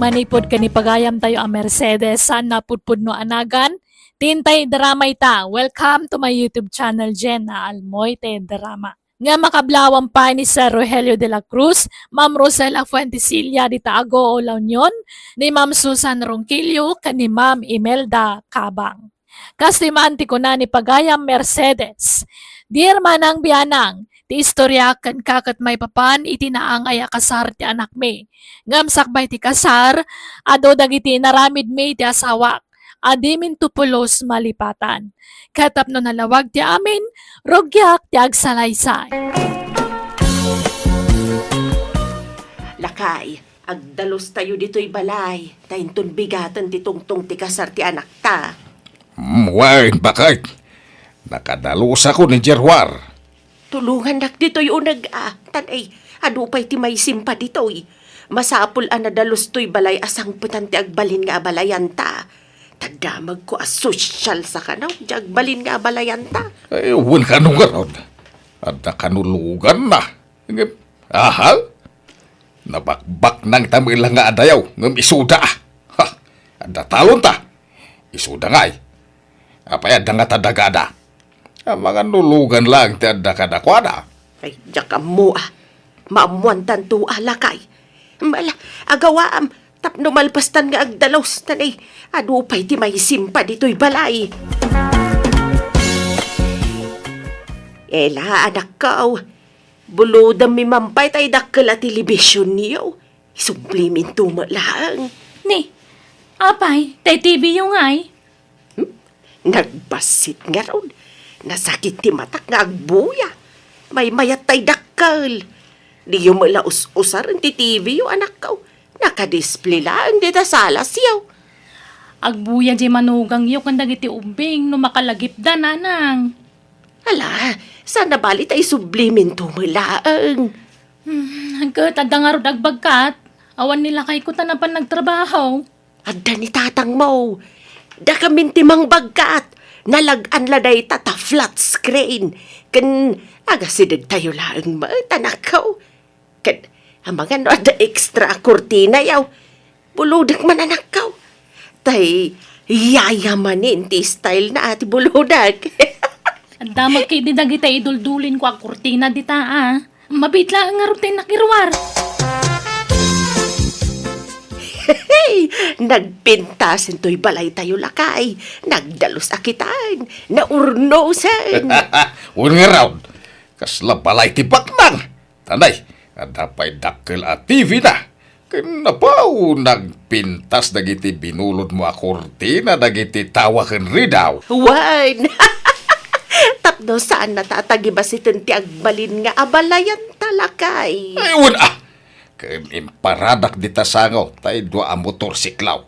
manipod ka ni pagayam tayo ang Mercedes san na pudpud no anagan. Tintay drama ita. Welcome to my YouTube channel Jen na Almoy te drama. Nga makablawang pa ni Sir Rogelio de la Cruz, Ma'am Rosela Fuentesilla di Taago o La Union, ni Ma'am Susan Ronquillo, ni Ma'am Imelda Cabang. Kastimanti ko na ni pagayam Mercedes. Dear manang biyanang, ti istorya kan kakat may papan iti naangay kasar ti anak me. Ngam sakbay ti kasar, ado dagiti naramid me ti asawak. Adimin tupulos malipatan. Katapno nalawag ti amin, rogyak ti agsalaysay. Lakay, agdalos tayo dito'y balay. Tainton bigatan ti tungtong ti kasar ti anak ta. Wain bakit? Nakadalos ako ni Jerwar. Tulungan nak dito'y unag tanay, adu pa'y ti may simpa dito'y. Masapul dalos to'y balay asang putan ti agbalin nga abalayan ta. Tadamag ko asosyal sa kanaw, di agbalin nga abalayan ta. Ewan ka nung ganon. At nakanulugan na. Aha? Nabakbak ng tamilang nga adayaw, ngam isuda. Ha? Ada talon ta. Isuda nga'y. Apay ada nga tadagada. Ang mga nulugan lang ti ada kadakwada. Ay, diyak mo maamuan tanto lakay. Mala, agawaam, tapno malpastan nga agdalos, tanay, adupay ti may simpa dito'y balay. Ela, anak ka, buludam mi mampay tay dakkel a telebisyon niyo. Sublimin tumalang. Ni, apay, tay TV yung ay. Nagbasit nga ron. Nasakit ti matak nga agbuya. May mayat tay dakkel. Di yung malaus-usar ti TV yung anak ka. Nakadisplay lang di ta salas yaw. Agbuya di manugang yung kandag iti ubing no makalagip da nanang. Ala, sana bali tay sublimin tumalaang. Hanggat nga ro dagbagkat, awan nila kay kuta na pa nagtrabaho. Adda ni tatang mo. Da kamin timang bagkat. Nalagan laday tata flat screen. Kan agasidag tayo lang ba, tanakaw. Kan ang mga no ada extra kurtina yaw. Buludag man anakaw. Tay, yayamanin ti style na ati buludag. Ang damag kay didag ita iduldulin ko ang kurtina dita Mabitla ang ngarutin nakirwar. Hey, nagpintasin to'y balay tayo lakay. Nagdalos akitan. Naurnosan. Un nga round. Kasla balay tibak nang. Tanay, adapay dakkel at TV na. Kanapaw nagpintas dagiti binulod mo a kortina dagiti tawaken ridaw. Wan. Tapno saan natatagibasitin ti agbalin nga abalayan talakay. Ayun imparadak di tasangaw, tayo dua ang motorsiklaw.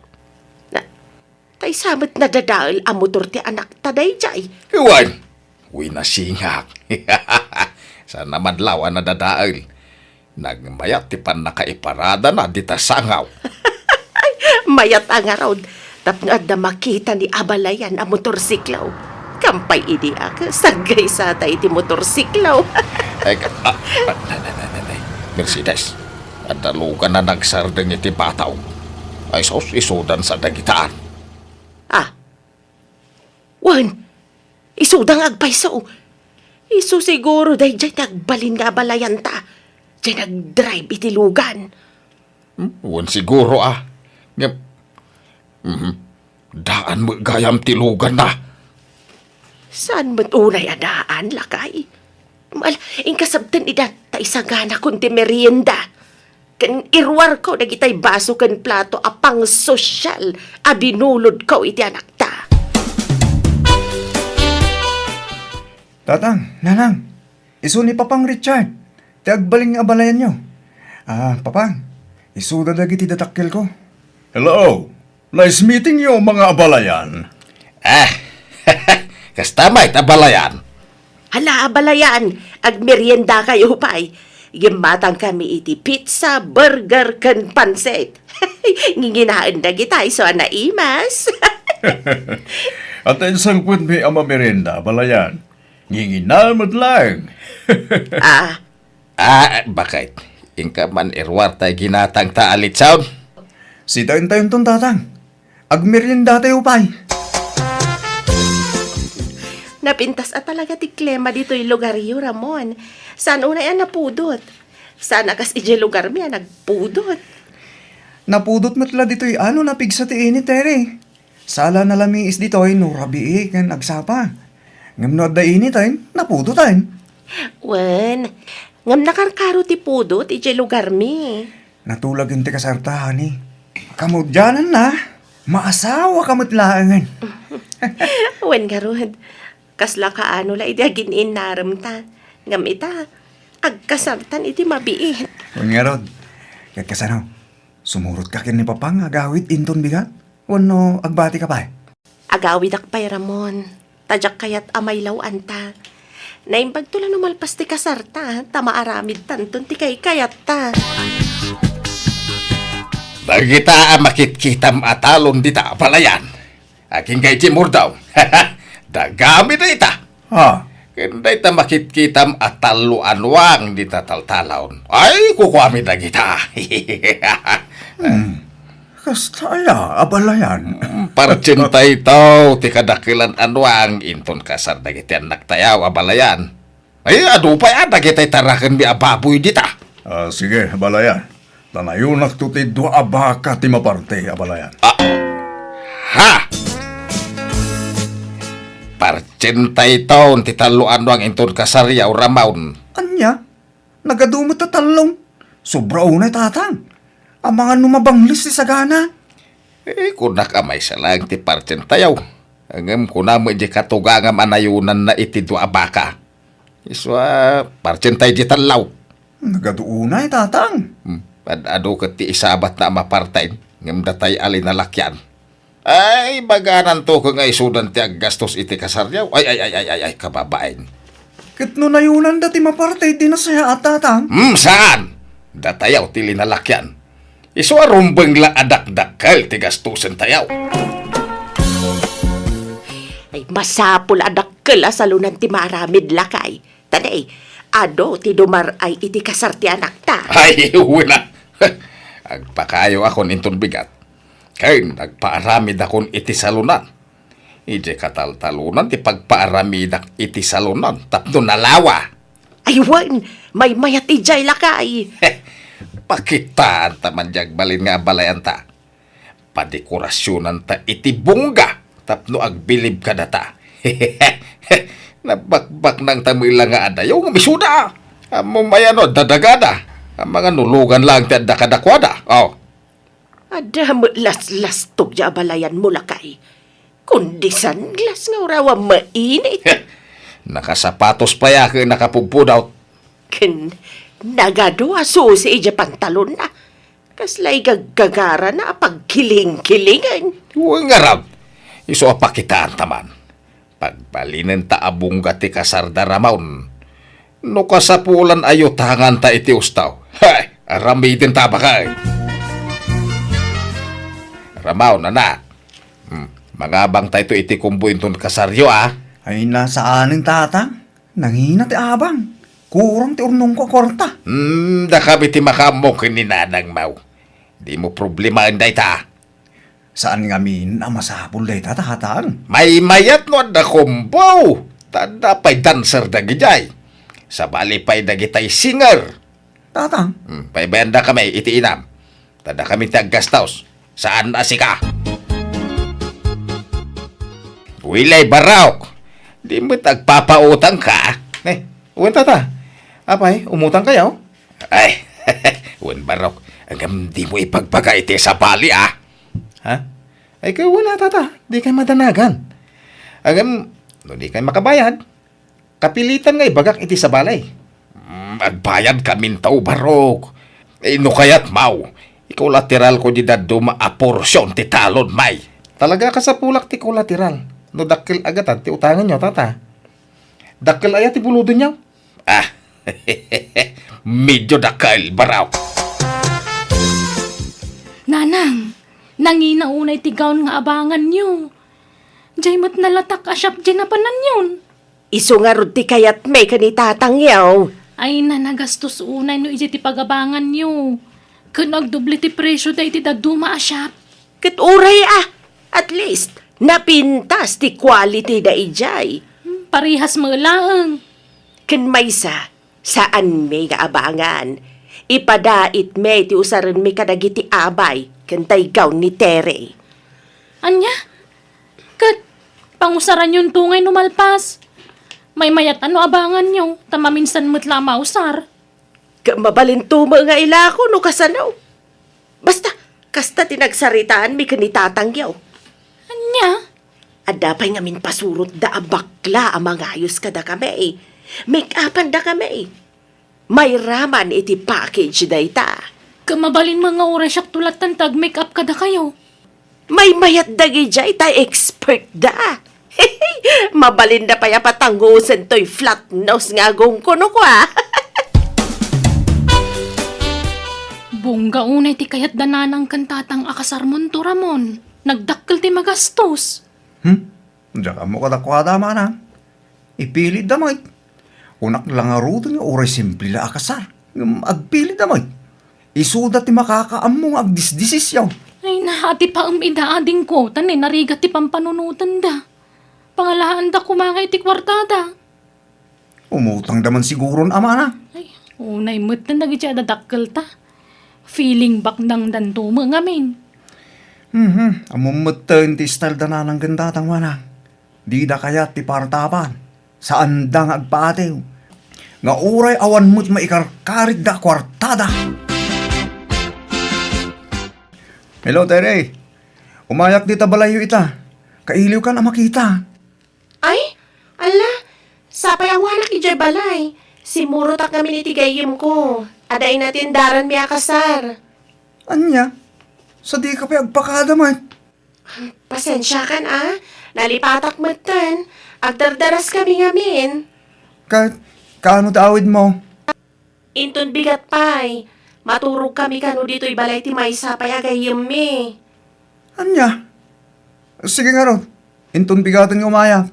Tay samet na dadaal ang motor ti anak taday jay. Iwan, uwi na singak. Sa namadlaw na dadaal. Nagmayat ti pan nakaiparada na di tasangaw. Mayat ang araw. Tapno adda makita ni abalayan ang motorsiklaw. Kampay idi sagay sa tay ti motorsiklaw. Mercedes. At dalugan na nagsardeng iti bataw. Ay sos isudan sa dagitaan. Wan, isudang agpayso. Isu siguro day jay nagbalin nga balayan ta. Jay nagdrive iti lugan. Wan siguro Daan mo gayam ti lugan na. Saan mo't unay adaan, lakay? Inkasabtan idan ta isagana kunti merienda. Kan irwar ko nagitay baso kan plato apang sosyal abinulod ko iti anak ta. Tatang, nanang, isu ni Papang Richard. Tiagbaling nga abalayan nyo. Papang, isu dagiti datakkel ko. Hello! Nice meeting you, mga abalayan. Kastamay tabalayan. Hala, abalayan, agmerienda kayo pa'y. Gimatang kami iti pizza, burger, kan pansit. Nginginaan na gitay so anaimas. At isang put may ama merenda, abalayan. Nginginamad lang. Bakit? Ingka man irwar tayo ginatang taalit sound? Si tayon ton tatang. Agmerienda tayo pay. Napintas at talaga ti Klema dito'y lugar yu, Ramon. Saan una yan napudot? Sana kas ije lugar mi nagpudot. Napudot matla dito'y ano napigsa ti init tere. Sala na lamiis dito'y no rabii kan agsapa. Ngam no adda init ay napudot ay. Wen, ngam nakarkaro ti pudot ije lugar mi. Natulagin ti kasartahan ni. Kamudyanan na. Maasawa kamutlaangan. Wen garod, kasla kaano la iti agin inaram ta. Ngam ita, agkasartan iti mabiit. Kung nga rod, kasano, sumurot ka kin ni Papang agawit inton bigat? Wano agbati ka pa eh? Agawid akpay Ramon, tadyak kayat amay lawan ta. Naimbag to lang numalpas ti kasarta, tamaaramid tanton ti kay kayat ta. Dagita makitkitam atalon dita palayan. Aking kay Timur daw. Dagami na ita. Ha? Kanda ita makitkitam atalo anwang dita taltalon. Ay, kukwami na kita. Kastaya, abalayan. Parcinta ito, ti kadakilan anwang inton kasar dagiti anak tayaw abalayan. Ay, adu pa yan, dagiti tarakan mi ababoy dita. Sige, abalayan. Tanayunak to ti dua abaka ti maparte, abalayan. Ha! Parcinta ito, ti talo anwang inton kasaryaw ramaun. Anya? Nagadumot na talong. Sobra unay tatang. Ang mga numabanglis ti sagana. Kunak amay sa lang ti parcinta yaw. Angam kunamo di katugangam anayunan na iti dua abaka. Iswa, parcinta di talaw. Nagaduunay tatang. Ado ka ti isabat na mapartain, ngam datay alin na lakyan. Ay, baganan to kung ay sudan ti aggastos iti kasaryaw. Ay, kababain. Kit no nayunan dati maparte, di na saya at tatang. Saan? Datayaw ti linalakyan. Iswa rumbeng la adak-dakal ti gastusin tayaw. Ay masapul adakkel salunan ti maramid lakay. Tanay, ado ti dumar ay iti kasar ti anak ta. Ay, wala. Agpakayo akon inton bigat. Kay nagpaaramid akon iti salunan. Ije kataltalunan ti pagpaaramidak iti salunan. Tapno nalawa. Ay wan, may mayat ijay lakay. Pakitaan taman jag balin nga balayan ta. Padekorasyonan ta iti bungga. Tapno agbilib ka data. Nabakbak ng tamila nga adayaw nga misuda. Among mayano dadagada. Ang mga nulugan lang ti adda kadakwada. Oh. Ada mo las-lastog ja balayan mo lakay. Kundi sanglas nga urawa mainit. Nakasapatos pa ya kay nakapugpudaw. Ken nagadwa susi ija pantalon na. Kaslay gaggagara na pagkiling-kilingan. Huwag nga rab. Iso apakitaan taman. Pagbalinin ta abong ti kasarda ramaun. No kasapulan ayo tangan ta iti ustaw. Hay, aramidin ta ba kay? Ramaw na na. Mangabang ta ito iti kumbuin ton kasaryo Ay nasaan ang tatang? Nangina ti abang. Kurang ti urnong ko korta. Da kami ti makamok ni Nanang Mau. Di mo problema inday ta. Saan nga min ang masapul day tatang? May mayat no da kumbo. Tanda pa'y dancer da gijay. Sa bali pa'y dagitay singer. Tatang? Pa'y benda kami iti inam. Tanda kami taggastaws. Saan na si ka? Wilay Baraok. Di mo tagpapautang ka. Uwan tata. Apay, umutang kayo? Ay, Uwan Baraok. Hanggang di mo ipagbaga iti sa bali Ha? Ay, kayo wala tata. Di kayo madanagan. Hanggang, no di kayo makabayad. Kapilitan ngay bagak iti sa balay. Agbayad kamin tao, Barok. No kaya't mau. Ikaw lateral ko di daduma a porsyon ti talon, may. Talaga ka sa pulak ti kolateral. No dakil agatan ti utangan nyo, tata. Dakil ayat ti buludo nyo. Medyo dakil, Baraw. Nanang, nangina unay ti gaon nga abangan nyo. Diyay mo't nalatak asyap dyan na panan yun. Iso nga rod ti kayat may kanitatang yaw. Ay na nagastos unay no iti ti pagabangan nyo. Kung nagdubli ti presyo da iti daduma a shop. Kat uray at least, napintas ti quality da ijay. Parihas mo laang. Kan maysa, saan may kaabangan? Ipadait may ti usaran may kadagiti abay, kan taygaw ni Tere. Anya? Kat, pangusaran yung tungay numalpas. May mayat ano abangan nyo, tamaminsan mo't la mausar. Mabalinto mga ilako no kasanaw. Basta, kasta tinagsaritaan mi kanitatangyaw. Anya? Adapay ngamin pasurot da abakla ang mga ayos kada kami. Make-upan da kami. May raman iti package da ita. Kamabalin mga oras yak tulat tag make-up kada kayo. May mayat dagi jay ta expert da. Mabalin da pa ya patanggusan to'y flat nose nga gong kuno ko Bungga unay ti kayat dananang kantatang akasar mon to Ramon. Nagdakkel ti magastos. Diyan mo kadakwada mana. Ipilit damay. Unak lang aruto nga oray simple la akasar. Agpilit damay. Isuda ti makakaamong agdisdisis yaw. Ay nahati pa idaading ko. Tanin narigat ti pampanunutan da. Pangalaan da kumangay ti kwartada. Umutang daman siguron amana. Ay, unay mo't na nagitya dadakkel ta. Feeling back nang dantumo ngamin. Amumatan ti style da na ng gandatang mana. Di da kaya ti partapan. Saan da nga agpaatew. Nga uray awan mo't maikarkarit da kwartada. Hello, Tere. Umayak di tabalayo ita. Kailiw ka na makita. Ay, ala, sapay ang wanak ijay balay. Simurot ak kami ni tigayim ko. Aday natin daran mi akasar. Anya? Sa di ka pa agpakadaman. Pasensya kan nalipatak matan. Agdardaras kami ngamin. Kaano taawid mo? Inton bigat pay. Maturog kami kano dito'y balay ti maysa payagayim mi. Anya? Sige nga ron. Intun bigatan ng umaya.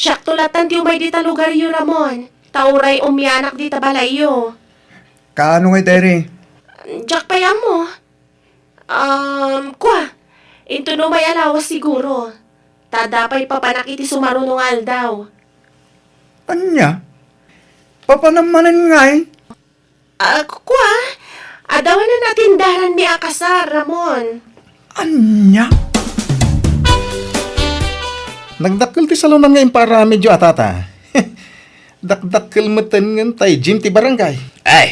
Siyak tulatan ti umay dita lugar yu Ramon. Tauray umyanak dita balay yu. Kaano ngay, Tere? Jack paya mo. Kwa. Into no may alawas siguro. Tadapay papanak iti sumarunong aldaw. Anya? Papanamanan nga eh. Kwa. Adawan na natin daran mi akasar, Ramon. Anya? Nagdakkel ti salunan nga para medyo atata. Dakdakkel meten ngan tay gym ti barangay. Ay,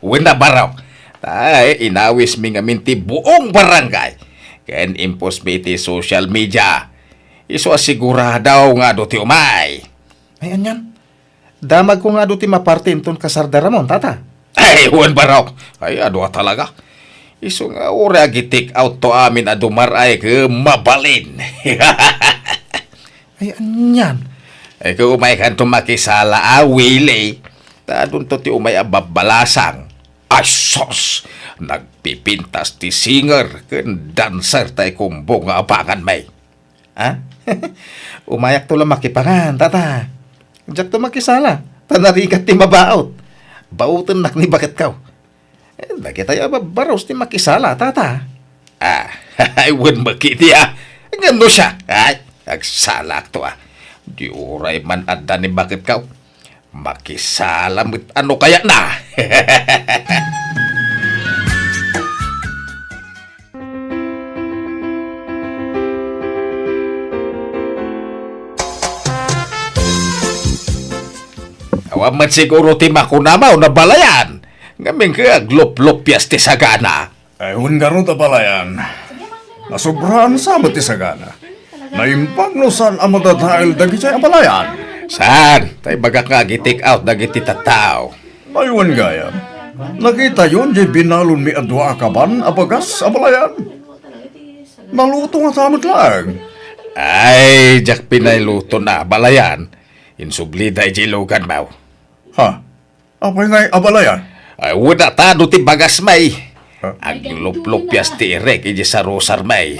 wala baraw. Tay, inawis mi nga minti buong barangay. Ken impos mi ti social media. Iso asiguradaw nga do ti umay. Ay, anyan. Damag ko nga do ti maparte inton kasarda Ramon, tata. Ay, wan baraw. Ay, ado talaga. Iso nga ora gitik out to amin adumar ay ke mabalin. Ay, anyan. Ay, kung umay kan tumakisala, Willie. Tadun to ti umay ababalasang. Ay, sos! Nagpipintas ti singer, ken dancer tay kumbo nga abangan may. Ha? Umayak to lang makipangan, tata. Diyak to makisala. Tanarikat ti mabaot. Bautan nak ni bakit kaw. Dagi tayo babaros ti makisala, tata. Ay, wan makiti Ngano siya? Ay, nagsalak to Di uray man adda ni bakit kaw. Makisalamit ano kaya na? Awamat siguro ti makunamaw na balayan. Ngaming ka glop-lopyas ti sagana. Ay, hungarot apalayan. Nasubraan sa ti sagana. Naimpag no saan ang madadahil dagi siya apalayan. Saan? Tay bagak nga gitik out dagiti tataw. Aywan gaya. Nakita yun di binalon mi adwa akaban abagas apalayan. Naluto nga samot lang. Ay, jak pinayluto na balayan. Insubli da ijilugan maw. Ha? Apay ngay abalayan? Ay, wala tado ti bagas may. Aglup-lupyas ti irek iji sa rosar may.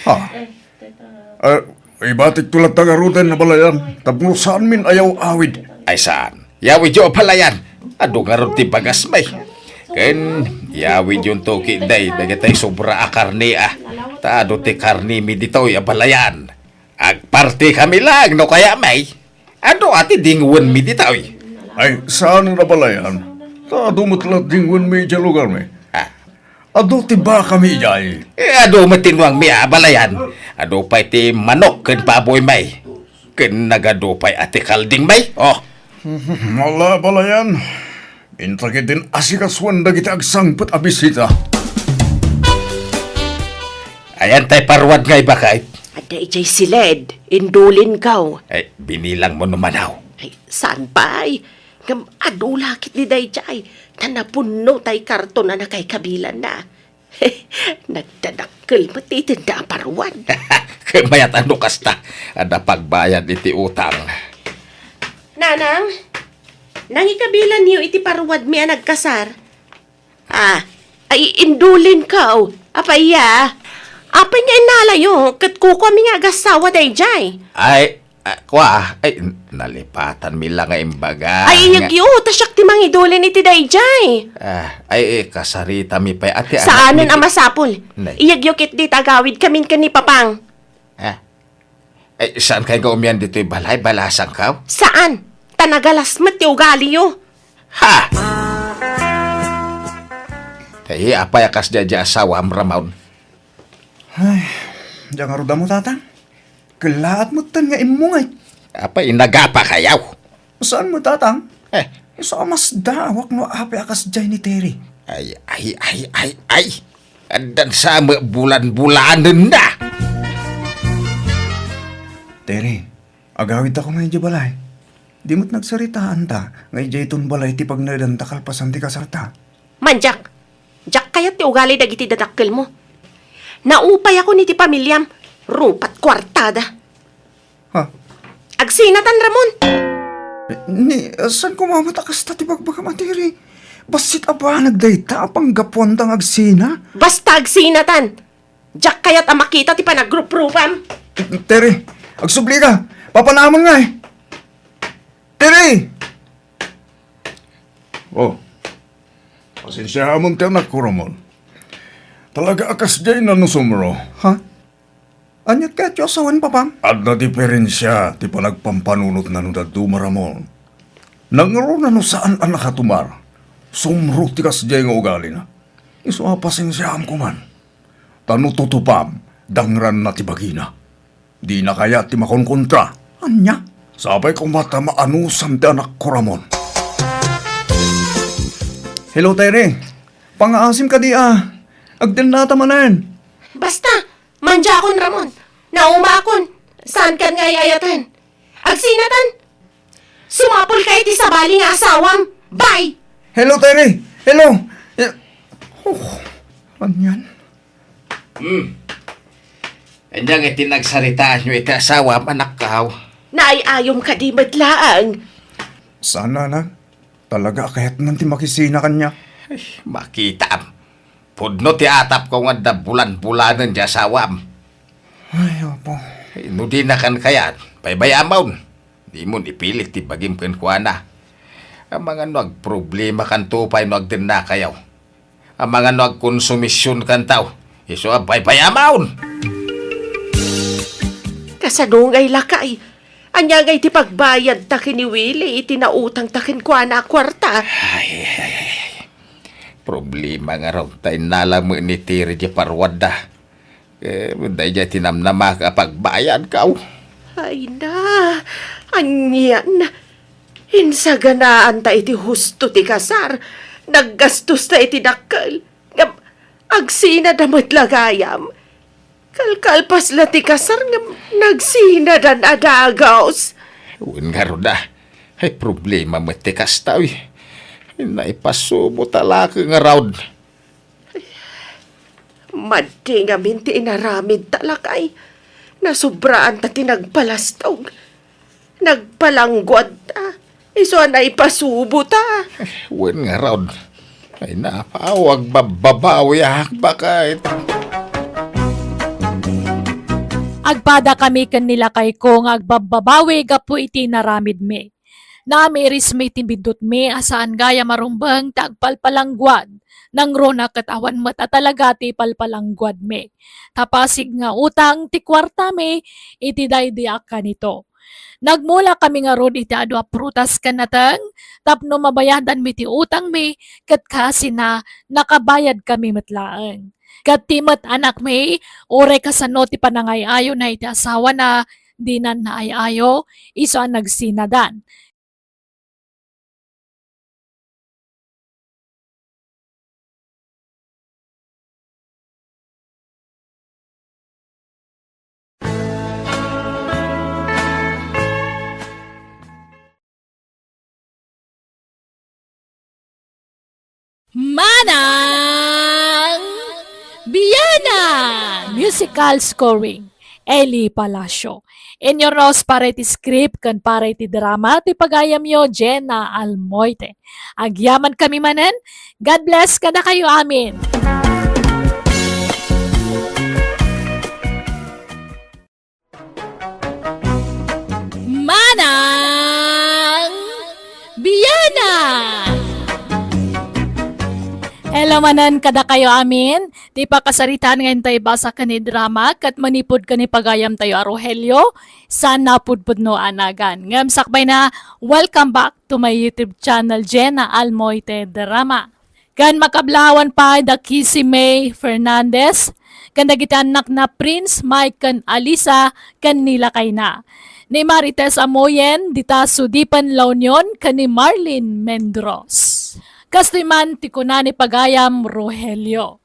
Ha? Ibatik tulad tagarutan na balayan. Tapno saan min ayaw awid. Ay saan? Yawi jo palayan. Ado nga ron ti bagas may. Ken, yawid yung toki day, dagatay sobra a karni Taado ti karni mi ditoy abalayan. Agparti kami lang, no kaya may. Ano ati dingwan mi ditoy? Ay, saan na pala yan? Dumutlat dingwan mi dyan lugar mi. Ah, Ado ti ba kami jay? ado matinwang mi abalayan. Ado pa ti manok ken baboy may. Ken nagado pa ati kalding may. Oh, Mala pala yan. Intragit din asikaswan da kita agsangput abisita. ayan tay parwad ngay bakay. Ada ijay siled, indulin kaw. Ay, binilang mo numanaw. Ay, saan pa ay? Ngam adulakit ni Dayjay. Tanapuno tay karton na nakay kabilan na. Nagdadakkel pati tinda parwan. Mayat ano kasta. Ada pagbayad iti utang. Nanang, nangikabilan niyo iti parwad mi nagkasar. Ay indulin kaw. Apaya. Apay nga inalayo, kat kuko mi nga agasawa Dayjay. Ay, nalipatan mi lang nga imbaga. Ay iyagyo, tasyak ti mangidulin iti Dayjay. Kasarita mi pa ate. Saanon ang masapol? Nay. Iyagyo kit di tagawid kamin ka ni Papang. Saan kayo gaumian dito balay? Balasang kaw? Saan? Tanagalas mat ti ugali yo. Ha! Apay akas dya asawa amramaw. Diyan nga ruda mo, tatang. Kalaat mo tan nga imungay. Apay inagapa kayaw. Saan mo, tatang? Eh, Sa mas dawak no api akas dyan ni Terry. ay. Andan sa bulan-bulanan na. Terry, agawid ako ngayon di balay. Di mo't nagsaritaan ta. Ngay di itong balay ti pag nadanta kalpasan ti kasarta. Manjak, jak kayat ti ugali dagiti dadakkel mo. Naupay ako ni ti pamilyam. Rupat kwartada. Ha? Agsinatan Ramon. Saan ko mamatakas ta ti pagbagam Terry? Basit aba nagdayta apang gapuan tang agsina? Basta agsinatan. Jak kayat ang makita ti panagrup-rupam. Terry, agsubli ka. Papanaman nga eh. Terry! Oh, pasensya hamon ti anak ko, Ramon. Talaga akas dyan na nusumro. Ha? Anyat ka tiyo asawan papang? At na diferensya ti panagpampanunot na nung daduma, Ramon. Nangaro na no saan ang nakatumar. Sumro ti kas dyan nga ugali na. Iso pasensya am ko man. Tano tutupam, dangran na ti bagina. Di na kaya ti makonkontra. Anya? Sabay kong mata maanusam ti anak ko, Ramon. Hello, Terry. Pangaasim ka di ah. Agdil na tamanan. Basta, manjakon Ramon. Naumakon. Saan kan nga yayatan? Agsinatan. Sumapol ka iti sabali nga asawam. Bye! Hello, Terry. Hello. Anyan? Anyang itinagsaritaan nyo iti asawa anak kaw. Naayayom ka di matlaang. Sana na. Talaga kahit nanti makisina kanya. Makita. Pudno ti atap ko nga da bulan-bulanan di asawam. Ay, opo. No di na kan kayat. Paybayamaw. Di mo ipilit ti bagim ken kuana. Ang mga nuag problema kan tupay nuag din na kayaw. Ang mga nuag konsumisyon kan tao. Iso ang paybayamaw. Kasadungay lakay. Anyagay ti pagbayad ta kiniwili iti nautang takin kwa na kwarta. Problema nga raw tayo nalam ni Tiri di parwada. Dahil di tinamnama ka pagbayad ka. Ay na, anyan. Insaganaan ta iti husto ti kasar. Naggastos ta iti dakkel. Ngam, agsina damot lagayam. Kalkalpas la ti kasar ngam nagsina dan adagaos. Uwin nga raw da. Ay problema mo ti kastaw. Naipasubo talaka nga raw. Madi nga minti inaramid talakay. Nasubraan ta tinagpalastog. Nagpalanggwad ta. Iso na ipasubo ta. Uwin nga raw. Ay napawag bababawi bakit. Agpada kami kanila kay kong agbababawi gapu iti naramid mi. Namiris may timbidot me asaan gaya marumbang tagpalpalanggwad. Nang rona katawan mata talaga ti palpalanggwad me. Tapasig nga utang ti kwarta me iti daydiak kanito. Nagmula kami nga rod iti adwa prutas kanatang tapno mabayadan mi ti utang me kat kasi na nakabayad kami matlaang. Kat timat anak me ore kasano ti panangayayo na iti asawa na dinan na ayayo iso ang nagsinadan. Manang Biyana! Musical scoring. Eli Palacio. Inyo Ros para iti script kan para iti drama ti pagayam yo Jenna Almoite. Agyaman kami manen. God bless kada kayo amin. Manang Biyana! Hello manan kada kayo amin. Di pa kasaritan ngayon tayo basa ka ni drama kat manipod ka ni pagayam tayo Rogelio sa napudpud no anagan. Ngam sakbay na welcome back to my YouTube channel Jenna Almoite Drama. Kan makablawan pa da Kissy May Fernandez. Kan dagitanak na Prince Mike kan Alisa kan nila kay na. Ni Marites Amoyen dita Sudipan La Union kan ni Marlene Mendros. Kastiman ti kunani pagayam Rogelio.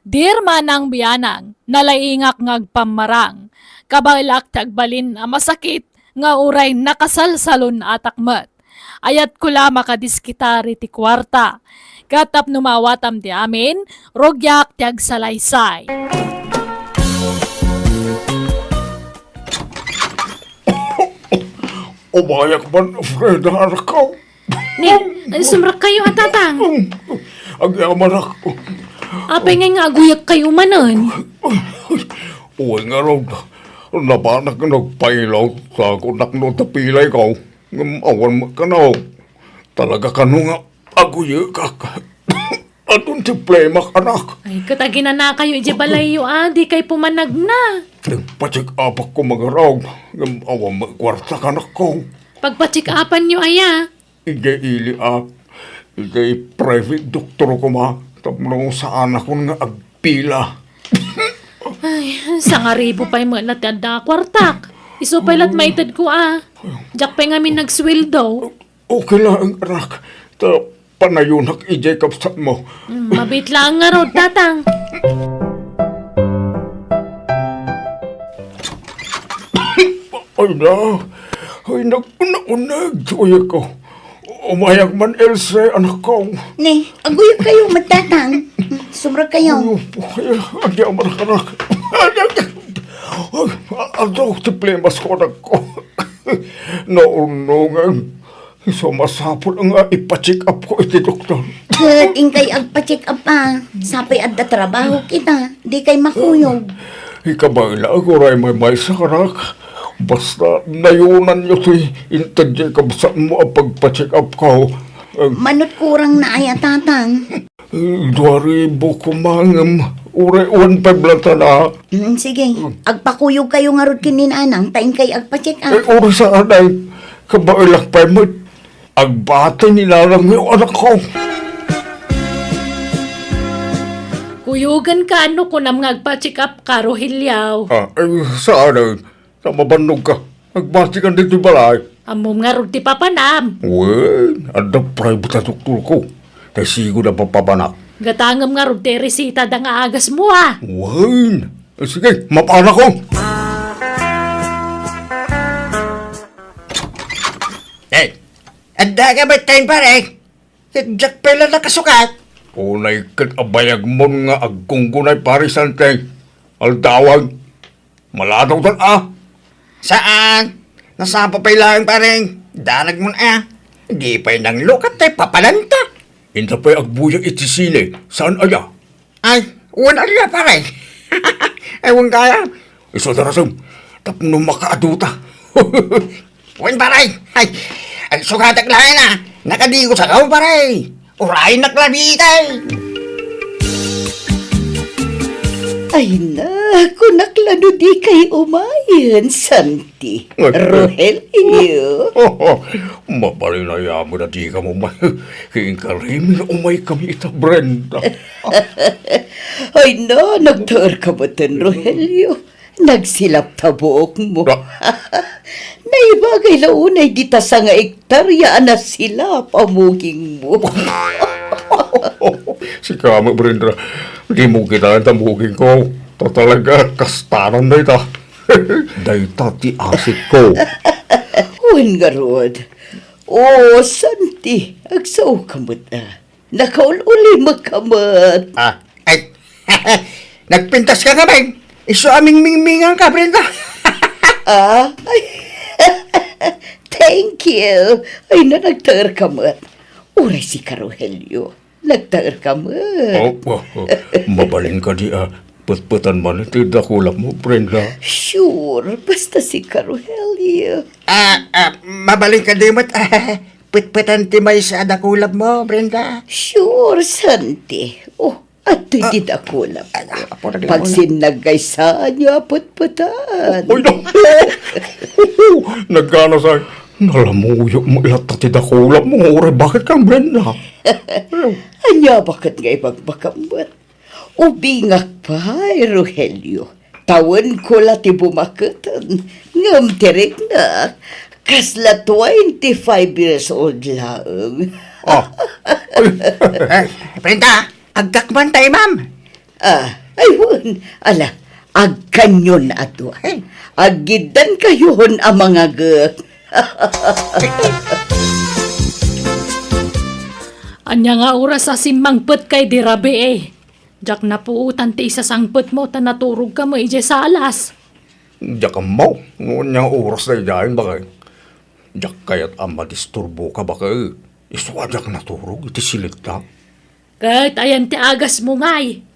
Dir manang biyanang, nalaingak ngagpamarang. Kabailak tagbalin a masakit, nga uray nakasalsalon atakmat. Ayat kula makadiskitari ti kwarta. Katap numawatam ti amin, rogyak ti agsalaysay. Umayak man, Fred, anak ko. Sumrak kayo atatang. Agyaman ako. Apay nga aguyak kayo manon. Uy nga raw, nabanak na nagpailaw sa kunak no tapilay ko. Awan mo ka na. Talaga ka nung aguyak ka. Atong si Playmak, anak. Ay, katagina na kayo ije balayo di kay pumanag na. Nagpatsik apak ko magaraw. Awan mo kwarta ka na ko. Pagpatsikapan nyo aya. Ige ili ige private doktor ko ma. Tapno sa anak ko nga agpila. Ay, sa nga ribo pa'y mga natanda kwartak. Iso pa'y maitad ko Diyak pa'y ngamin nagsweldo. Okay lang, anak. Panayunak ije kapsat mo. Mabit lang nga raw, tatang. Ay, nakunag, tuya ko. Umayag man, Else, anak ko. Ne, aguyo kayo, magtatang. Sumra kayo. Ay, agyaw man, anak. Ano, tiplimas ko, anak ko. Naunungan. Sumasapol nga ipacheck up ko iti doktor. Kat ingkay agpa-check up Sapay adda trabaho kita. Di kay makuyog. Ikabayla ako ray may sa kanak. Basta nayunan nyo si intadya kabsaan mo ang pagpa-check up ko. Manot kurang na aya tatang. 2,000 ko mangam. Ure 1,500 lang tala. Sige, agpakuyog kayo nga rod kininanang. Taing kay agpa-check up. Ure sa anay. Kabayla pa mo. Agbate nilalang yung anak ko. Kuyugan ka ano ko nam ngagpa-check up ka, Rogelio. Sa anay. Sa mabanog ka. Agbate ka dito balay. Amom nga rod ti papanam. Well, ada private na doktor ko. Kaya sigo na papapanak. Gatangam nga rod ti resita da nga agas mo Well, sige, mapana ko. Anda ka ba tayo pare? Jack pala nakasukat. Unay kat abayag mo nga agkunggunay parisante. Aldawag. Maladaw tan Saan? Nasapa pa ilang pareng. Darag mo na Di pa'y nang lukat tayo papalanta. Inta pa'y agbuyag itisine. Saan aya? Ay, wala rin pare. Ewan kaya. Iso darasam. Tapno makaaduta. Wan pare. Ay, Ang sugatak lain na. Nakadigo sa kau pare. Urahin na klabitay. Ay na, kunaklano di kay umayan, Santi. Rogelio. Mapalinaya mo na di ka mo Kingkarimin umay kami ita, Brenda. Ay na, nagtaar ka ba tan, Rogelio? Nagsilap tabuok mo. Naibagay launay di ta sa nga ektarya na sila pamuging mo. Si kama, Brenda. Di mo kita ang tamugin ko. To talaga, kastanan na ita. Dayta ti asik ko. Huwag nga rod. Oh, Santi, agsaw kamot na. Nakaululi magkamot. Ay, nagpintas ka nga, Beng. Iso aming mingmingan ka, Brenda. Ay, thank you. Ay na, nagtaar kamot. Uray si Rogelio. Nagtaar kamot. Mabalin ka di putputan man iti dakulap mo, Brenda. Sure, basta si Rogelio. Mabalik ka di mo't. Putputan ti may sa dakulab mo, Brenda. Sure, Santi. Oh, at di dakulap. Pag sinagay sa niya, putputan. Ay, no! Nagkana sa nalamuyo mo ilata ti dakulap mo. Ure, bakit kang Brenda? Anya, bakit nga ipagbakambot? Ubingak pa, Rogelio. Tawan ko la ti bumakatan. Ngam tirik na. Kasla 25 years old lang. Brenda, agkakman tayo, ma'am. Ayun. Ala, agkanyon ato. Agidan kayon ang mga gak. Anya nga oras sa simangpet kay dirabe eh. Jak na puutan ti isa sangpet mo ta naturog ka mo ije sa alas. Diyak ka mo. Noon niyang oras na idahin ba kayo? Diyak kaya't madisturbo ka ba kayo? Iswadyak naturog, iti silit na. Kahit ayan ti agas mo ngay.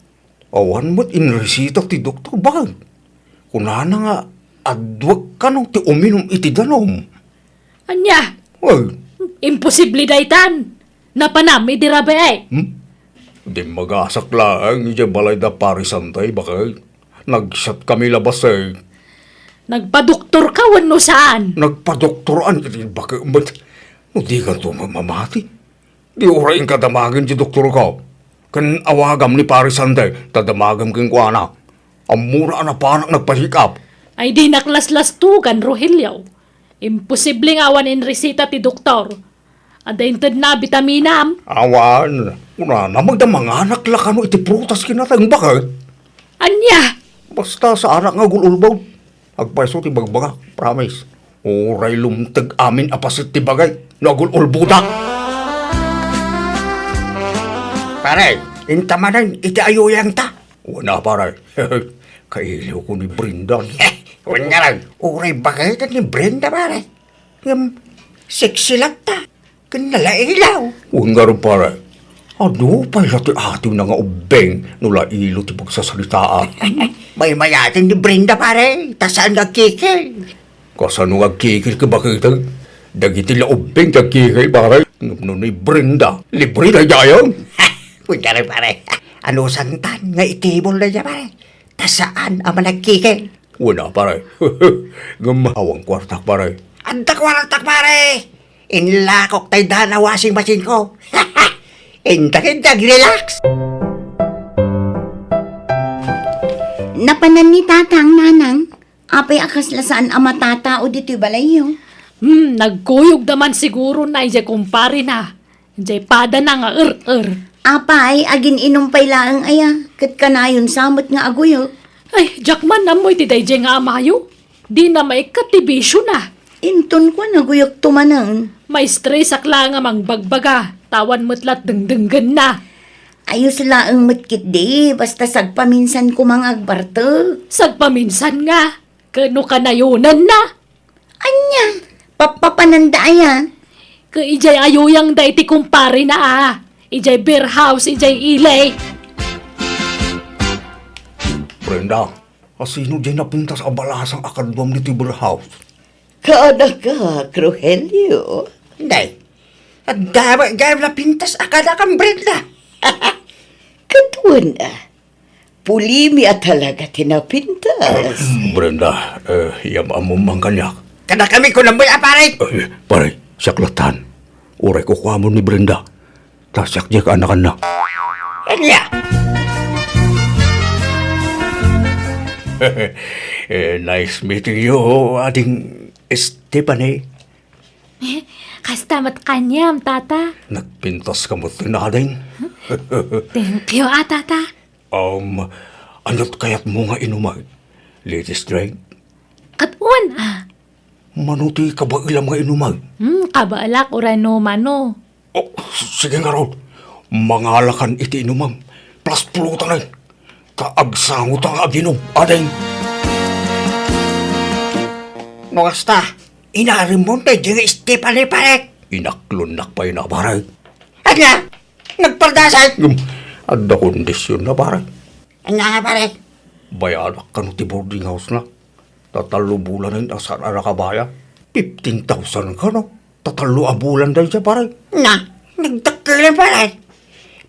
Awan mo't inresita ti doktor ba kayo? Kunana nga, adwag ka nung ti uminom iti danom. Anya, Ay, imposible daytan. Napanami dirabe eh. di magasak lang, iti balay da parisantay ba kayo? Nagshot kami labas eh. Nagpadoktor ka wano saan. Nagpadoktoran, iti ba kayo? Ba't, no di ka to mamamati? Di orain ka damagin ti doktor ka. Kan awagam ni parisantay, tadamagam king kuana. Amura na panak nagpasikap. Ay di naklaslastugan, Rogelio. Imposible nga awan in resita ti doktor. Adaintad na bitaminam. Awan, una na magdamanganak la kano iti prutas kinatang bakit? Anya, Basta sa anak nga gululbaw. Agpaiso ti bagbaga, promise. Oray lumtag amin apasit ti bagay, nagululbudak. Pare, intamanan, iti ayuyang ta. Wala pare, kailiw ko ni Brenda. Huwag nga lang, uray bagay ka ni Brenda, pare. Sexy lang ta. Kanalailaw. Huwag nga rin pare. Ano pa sa ti atin na nga ubeng nula ilo ti pagsasalitaan. May mayating ni Brenda, pare. Tasaan nagkikil. Kasano agkikil ka ba kita? Dagiti la ubeng agkikil pare. Ngapno ni Brenda, libre na jayang. Huwag nga rin, pare. Ano santan nga itibol na niya, pare. Tasaan ang nagkikil. Wala pare. Gamawang kwartak pare. Antak walatak, pare. Inlakok tayo na washing machine ko. Intak, relax. Napanan ni tatang nanang. Apay akas lasaan ang matata o dito'y balayo. nagkuyog naman siguro na ije kumpare na. Ije pada na nga Apay, agin inumpay laang aya. Kat kanayon samot nga aguyo. Ay, Jackman na mo'y tiday je nga amayo. Di na may katibisyo na. Inton ko naguyok tumanang. May stress akla nga mang bagbaga. Tawan mo't dengdenggan na. Ayos laang matkit di. Basta sagpaminsan ko mga agbarto. Sagpaminsan nga. Kano kanayunan na. Anya, papapananda aya. Ka ijay ayuyang da iti kumpare na Ijay beer house, ijay ilay. Brenda, asino dyan napintas abalasang akadwam ni Tibur House? Kaada ka, Rogelio. Day, at gaya na pintas akada kang Brenda. Katuan pulimi at talaga tinapintas. Brenda, yamam mo mang kanyak. Kada kami ko nang buya, pare. Pare, saklatan. Uray ko kuha mo ni Brenda. Tasyak diya ka anak na. Kanya. Nice meeting you, ading Stephanie. Kasta mat kanyam, tata. Nagpintas ka mo tinading. Thank you, tata. Anot kayat mo nga inumay? Latest drink? Katuan, Manuti ka ba ilang nga inumay? Kabaalak urano mano. Oh, sige nga raw. Mangalakan iti inumang. Plus pulutan ay. Kaagsangot ang aginom. Ading. No kasta, inarim mo tayo yung Stephanie, pare. Inaklunak pa yun na baray. Kanya, nagpardasay. Ada kondisyon na baray. Kanya nga, pare. Bayanak ka no ti boarding house na. Tatalo bulan na asan ara ka baya. 15,000 ka no. Tatalo a bulan dahil siya baray. Na, nagdakilan, pare.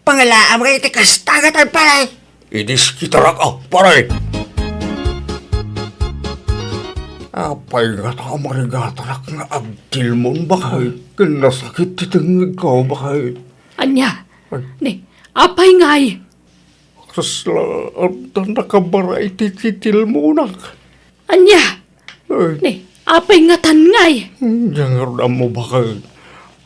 Pangalaan mo kayo iti kastagatan, pare. Idis kitarak baray. Apay nga ta marigatarak nga agtil mo bakay. Kinasakit titangig ka bakay. Anya, ni, apay ngay. Kasla, ang nakabaray tititil mo nak. Anya, Ay, ni, apay nga tangay. jangar mo bakay.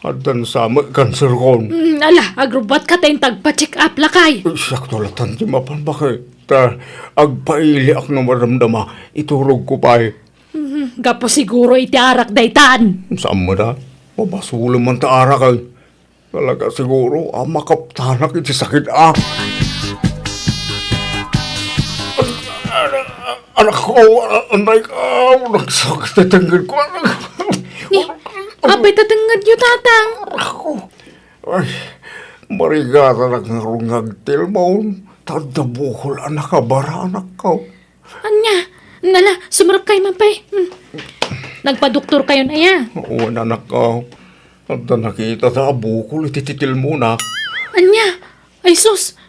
Adan sama cancer kon. Ala, agrubat ka tayong tagpa-check up lakay. Sakto latan ti mapan bakay. Ta, agpaili ak na maramdama. Iturog ko pa eh. Gapo siguro iti arak daytan. Saan mo na? Mabasulo man taara kay. Talaga siguro, makaptanak iti sakit Anak ko, anay ka, nagsakit na tanggol ko. Ni, apay tatangad yu tatang. Ako, ay, marigata nagngarungagtil mo. Tadabuhol, anak ka, bara anak ko. Anya, nala, sumarap kayo mapay. Nagpa-doktor kayo na ya. Oo, anak ko. At nakita sa abukol, itititil mo na. Anya, ay sus,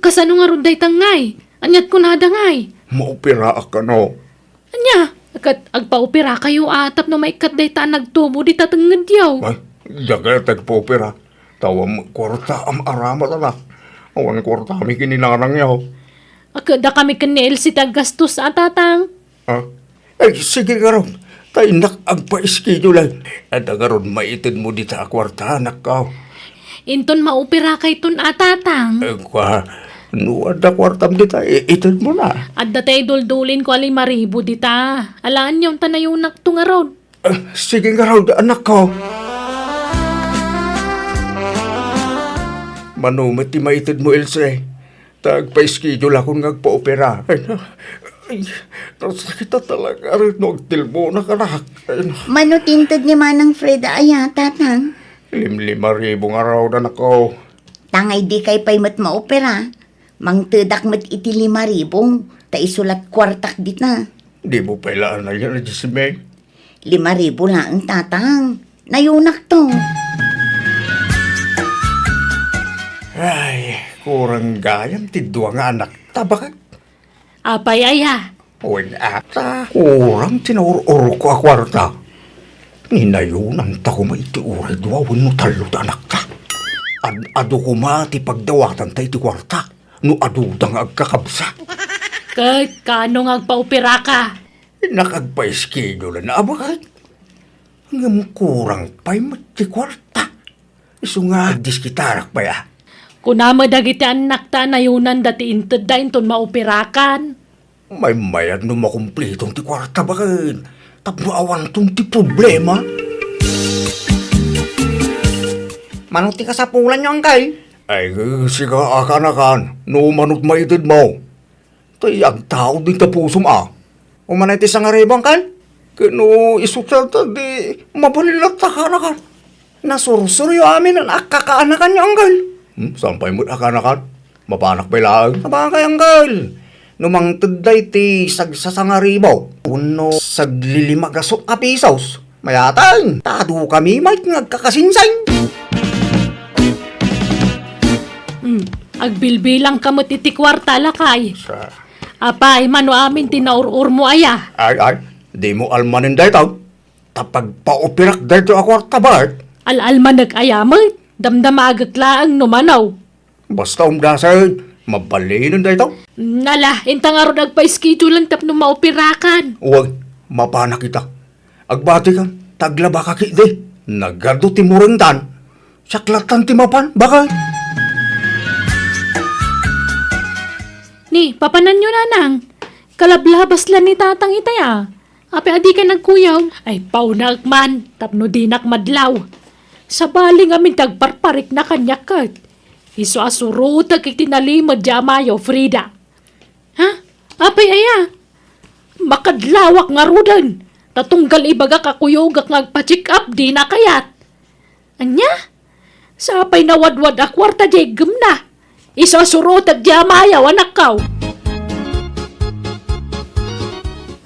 kasano nga ron day tangay. Anyat ko nada ngay. Maupira ka no. Anya, agpa-opera kayo atap na maikat day ta nagtubo di tatangad yaw. Ay, jaga tagpopira. Tawam kwarta am aramat anak. Awan kwarta kami kininarang yaw. Agada kami kanil si tagastos tatang. Ha? Ay, sige ka ron. Tayo agpa-schedule lang. At agaron maitid mo dito sa kwarta, anak ka. Inton maopera kay ton tatang. Ay, nuwad na kwartam dito, itid mo na. At datay duldulin ko alay maribo dita. Alaan yung tanayunak to nga ron. Sige nga ron, anak ko. Manumit ti maitid mo, Ilse. Tagpa-schedule akong nagpa-opera. Ay, nasakit na talaga rin nagtil mo na kanak. Manutintod ni Manang Freda aya, tatang. 5,000 nga raw na nako. Tangay di kay pay mat maopera. Mangtedak mat iti 5,000. Ta isulat kwartak dit na. Di mo pailaan na yan, Jisime. 5,000 lang ang tatang. Nayunak to. Ay, kurang gayam ti dua nga anak. Tabak. Apay aya. Uwin ata. Kurang tinurur ko a kwarta. Ninayunan ta ko maiti uray dua wano talo ta anak ta. Ado ko ti pagdawatan ta iti kwarta. No adudang agkakabsa. Kahit kano nga agpa-opera ka. Nakagpa-schedule na abakay. Ngam kurang pa'y mati kwarta. Isu nga diskitarak pa ya. Kunama dagiti anak ta nayunan dati inted da inton maoperakan. May mayad no makumplitong ti kwarta bakit. Tapno awan tong ti problema. Manuti ka sa pulan nyo, angkay. Ay, siga akanakan. No manot maitid mo. Tayag tao din ta pusum Umanay ti sang aribang, angkay. Kano isutata di mabalilat ta kanakan. Nasursuryo amin ang akakaanakan nyo, angkay. Sampay mo't akanakan. Mapanak pa ilang. Sabagay, angkay. Numang tuday ti sagsasangaribaw. Uno saglilimagasok ka pisos. Mayatang, tado kami may ngagkakasinsay. Agbilbilang kamot iti kwarta lakay. Sa, Apay, mano amin tinaur-ur mo aya. ay, di mo almanin dito. Tapag paupirak dito ako tabat. Al-alman nag-ayamay, damdamagak laang numanaw. Basta umdasan, mabalinan dito. Nala, intang araw nagpa-schedule lang tapno maupirakan. Huwag, mapana kita. Agbati ka, taglaba ka kiti. Nagado ti murintan. Saklatan ti mapan, bakal? Ni, papanan nyo nanang. Kalablabas lang ni tatang itaya. Ape adi ka nagkuyaw. Ay, paunak man, tapno dinak madlaw. Sa baling amin tagparparik na kanyakat. Iso asurutag itinalimad di amayo, Frida. Ha? Apay aya. Makadlawak nga rudan. Tatunggal ibaga kakuyogak ngagpa-check up di na kayat. Anya? Sa apay nawadwad a kwarta di na. Iso asurutag di amayaw anak kaw.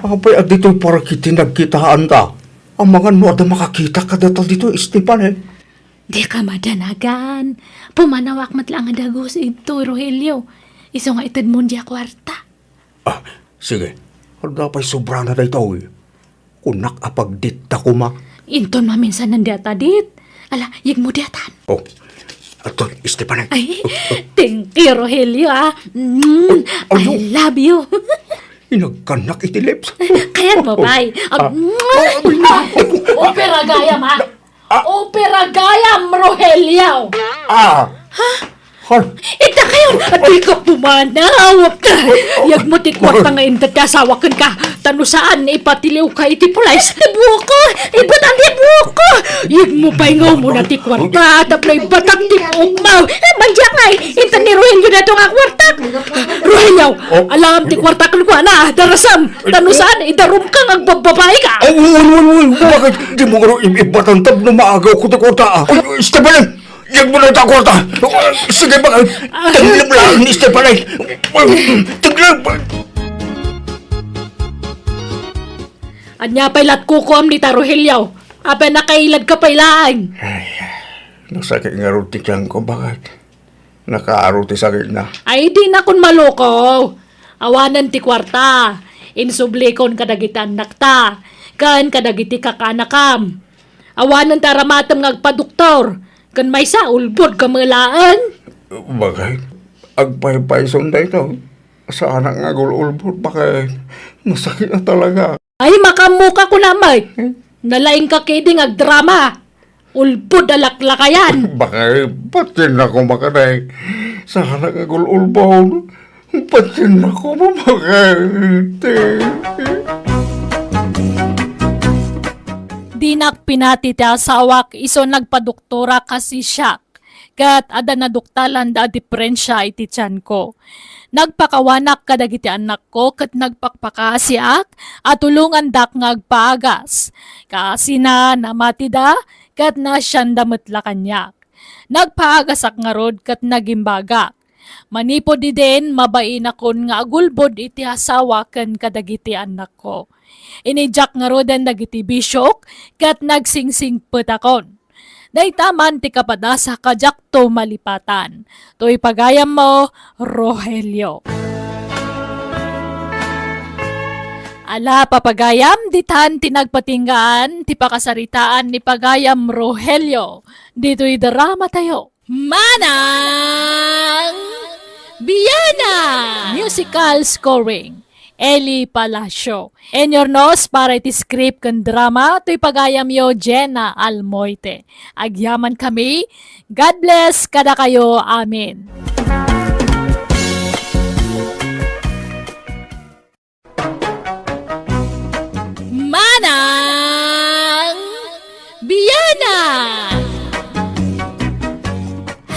Apay at dito'y para kiti nagkitaan ta. Ang mga nuwada makakita ka dito dito, Esteban eh. Di ka madanagan. Pumanawak matlang ang dagos ito, Rogelio. Iso nga itad mo di a kwarta. Ah, sige. Handa pa'y sobra na dito eh. Kunak apagdita ko ma. Inton maminsan ng diatadit. Ala, yag mo diatan. Oh, ato, Esteban eh. Ay, thank you, Rogelio, ah. I love you. Inagkanak iti lips. Kaya mo, bay. Opera gayam, ha? Opera gayam, Rogelio. Ah! Har, Ita kayo, di ka pumanawap ka. Yag mo ti kwarta nga indat kasawakan ka. Tano saan ipatiliw ka iti pulays. Ibuko, ibatan ti buko. Yag mo paingaw mo na ti kwarta. Tapno ibatan ti pugmaw. Mandiyak nga, intan ni Rogelio na ito nga kwarta. Rogelio, alam ti kwarta kan ko na. Darasam, tano saan idarum ka nga bababae ka. ay, bakit di mo nga ibatan tab na maagaw ko ta kwarta ah. Esteban, yan mo na ta kwarta. Sige ba, taglab lang ni Esteban eh. Taglab. Anya pa'y latkukom ni Rogelio. Ape nakailad ka pa'y laang. Nasakit nga ruti kyan ko, bakit? Nakaaruti sakit na. Ay, di na kun maloko. Awanan ti kwarta. Insublikon kadagitan nakta. Kan kadagiti kakanakam. Awanan taramatam ngagpaduktor. Kan may sa ulbod kamalaan. Bakit? Agpay-pay sunday to. Sa anak nga gululbot, bakit? Masakit na talaga. Ay, makamuka ko namay. Nalaing ka kiding agdrama. Ulbod alaklakayan. Bakit? Patin ako makaday. Sa anak nga gululbot. Patin ako bakit? Dinak pinati ti asawak iso nagpadoktora kasi siya. Kat ada na duktalan da diferensya iti tiyan ko. Nagpakawanak kadagiti anak ko kat nagpakpakasiak at tulungan dak ngagpaagas. Kasi na namati da kat na siyan damatla kanyak. Nagpaagasak nga rod kat nagimbagak. Manipod di din mabain akon nga agulbod iti asawa ken kadagiti anak ko. Inijak nga roden dagiti bisyok kat nagsingsing petakon. Daitaman ti kapadasa kajak to malipatan. To'y pagayam mo, Rogelio. Ala papagayam, ditan tinagpatinggaan, ti pakasaritaan ni pagayam Rogelio. Dito'y drama tayo. Manang Biyana! Musical scoring. Eli Palacio. Enyornos para iti script kan drama to'y pagayam yo Jenna Almoite. Agyaman kami. God bless kada kayo. Amen. Manang Biyana!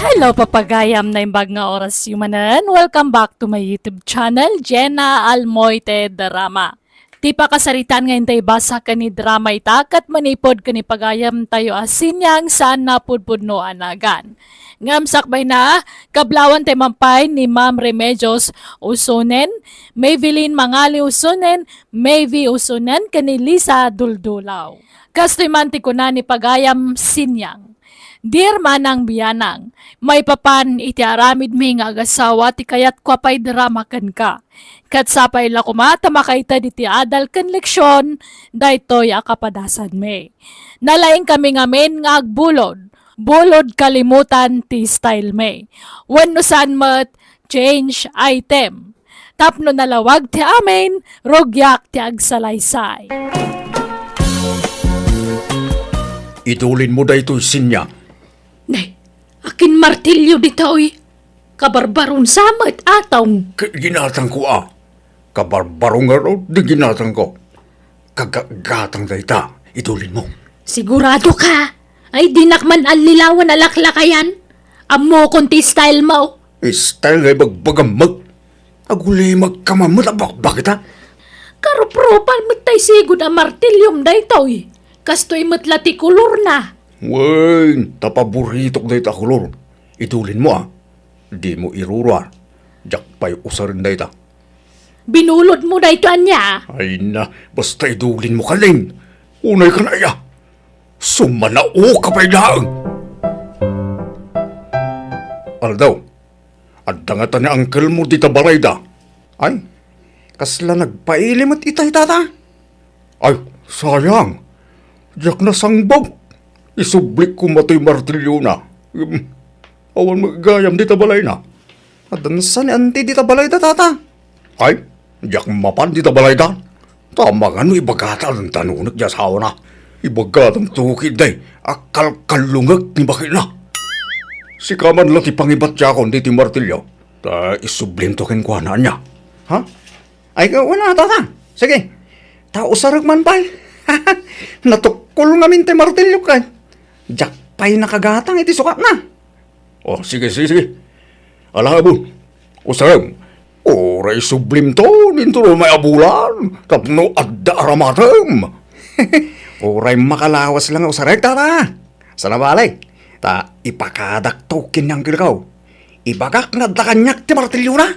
Hello papagayam na imbag nga oras yumanan. Welcome back to my YouTube channel, Jenna Almoite Drama. Ti pakasaritan ngayon tayo basa ka ni drama itak at manipod ka ni pagayam tayo asinyang saan na pudpudno anagan. Ngam sakbay na, kablawan tayo mampay ni Ma'am Remedios Usonen, Maybelline Mangali Usonen, Mayvi Usonen, kani Lisa Duldulaw. Kasto'y manti ko na ni pagayam sinyang. Dear manang biyanang, may papan iti aramid mi nga agasawa ti kayat kwa pay drama ken ka. Kat sapay la kumata makaita di ti adal ken leksyon, daytoy akapadasan me. Nalaing kami ngamin nga agbulod, bulod kalimutan ti style me. Wenno saan mat change item. Tapno nalawag ti amin, rogyak ti agsalaysay. Idulin mo daytoy sinya. Nay, akin martilyo ditoy. Kabarbaron samat atong. Ginatang ko Kabarbarong nga ro, di ginatang ko. Kagagatang dayta, idulin mo. Sigurado ka. Ay dinakman alilawan alaklakayan. Amo konti style mo. Style ngay bagbagamag. Aguli magkamamot, bakit ha? Karopropal mitay sigod ang martilyom daytoy. Kastoy matlati kulor na. Wen, tapaburitok dayta kulor. Idulin mo Di mo iruruar. Jakpay usarin dayta. Binulod mo dayto anya. Ay na, basta idulin mo kaling. Unay ka na iya. Sumanao ka pa'y daang. Aldaw, adangatan niya angkel mo di tabarayda. Ay, kasla nagpailim at itay tata. Ay, sayang. Diyak na sangbog. Isublik ko mato'y martilyo na. Awan magagayam di tabalay na. Adansan ni anti di tabalay da tata. Ay, diyak mapan di tabalay da. Tama nga no ibagata ang tanunag di asawa na. Ibagata ang tukid day. Akal kalungag ni bakit na. Si kaman lang ti pangibat siya akong di ti martilyo. Ta isublim to kenkwana niya. Ha? Ay, wala tata. Sige. Tao sarag man pa'y. Natukol nga min ti martilyo kay. Diyak pa'y nakagatang iti sukat na. Oh, sige. Alabon. Usarang. Oray sublim to. Ninto may abulan. Tapno adda aramatem. Oray makalawas lang usarang tata. Sana balay. Ta ipakadak to kinyang kilkaw. Ibagak nga dakanyak ti martilyo na.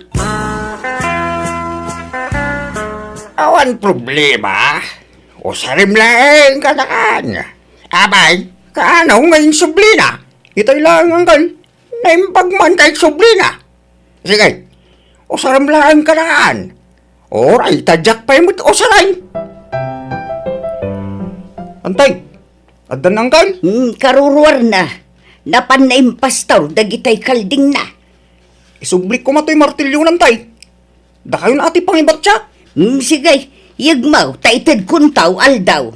Awan problema. Usarim lang kanakan. Abay, kaanaw ngayon sublina. Itay lang ang kan. Naimpagman tayo sublina. Sige, usarim lang kanakan. Oray, tadyak pa yung usaray. Antay, adan ang kan? Karuruar na. Napan na impastaw, dagitay kalding na. Isublik ko mato'y martilyo ng tay. Da kayo na ati pangibat siya. Sige, yagmaw, taitad kuntaw, aldaw.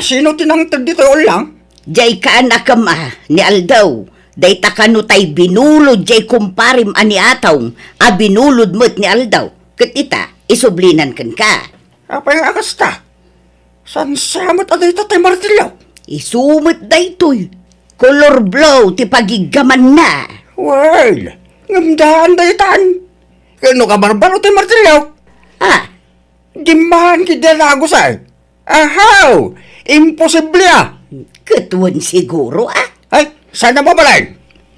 Sino tinangtad dito lang? Jay ka anak ma, ni aldaw. Day takano tay binulod, jay kumparim ani atawng, binulod mo't ni aldaw. Katita, isublinan kan ka. Apay nga akasta. San samot aday tatay martilyo? Isumot daytoy. Color blow, ti pagigaman na. Well, ngamdaan daytan. Kano ka barbaro tayo martilyo? Ha? Dimahan kidalagos ay. Ahaw! Imposible Katuan siguro Ay, sana mo balay?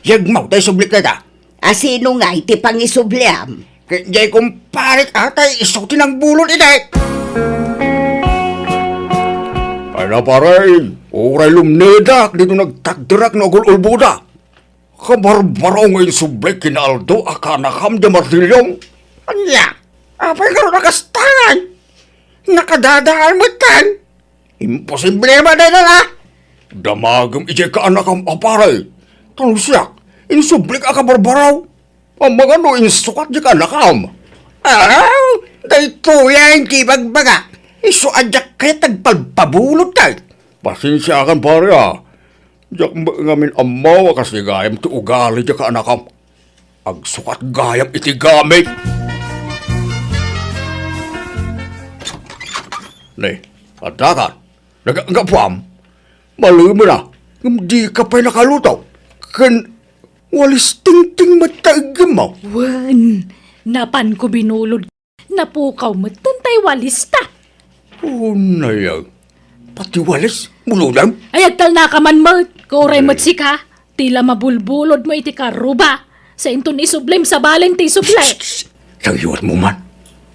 Yagmaw tayo sublik na ta. Sino nga iti pangisubliam? Kaya kung parik atay isuti ng bulot ite. Ay na paray, oray lumnedak dito nagtagdirak na agul-ulbuda. Kabarbaro ngayon sublik kina Aldo akanakam de martilyong. Anya, apay ka rin nakastangan. Nakadadaan mo tan. Imposible ba na na? Damagam ije ka anakam aparay. Talusyak, insublik akabarbaraw. Ang mga no insukat di ka anakam. Dahito yan kibagbaga. Iso adyak kaya tagpalpabulot tayo. Pasensya kan pare Diyak ngamin amaw kasi gayam ti ugali di ka anakam. Agsukat gayam iti gamit. Ne, adakan. Nagpuam. Maluwi mo na. Di ka pa'y nakalutaw. Walis ting-ting mataigam mo. Wan, napan ko binulod. Napukaw mo tantay walista. Unayag. Pati walis, mululang. Ay agtal na ka man mo. Kuray mo't sika. Tila mabulbulod mo iti karuba. Sa inton isublim sa balen ti sublay. Lagiwat mo man.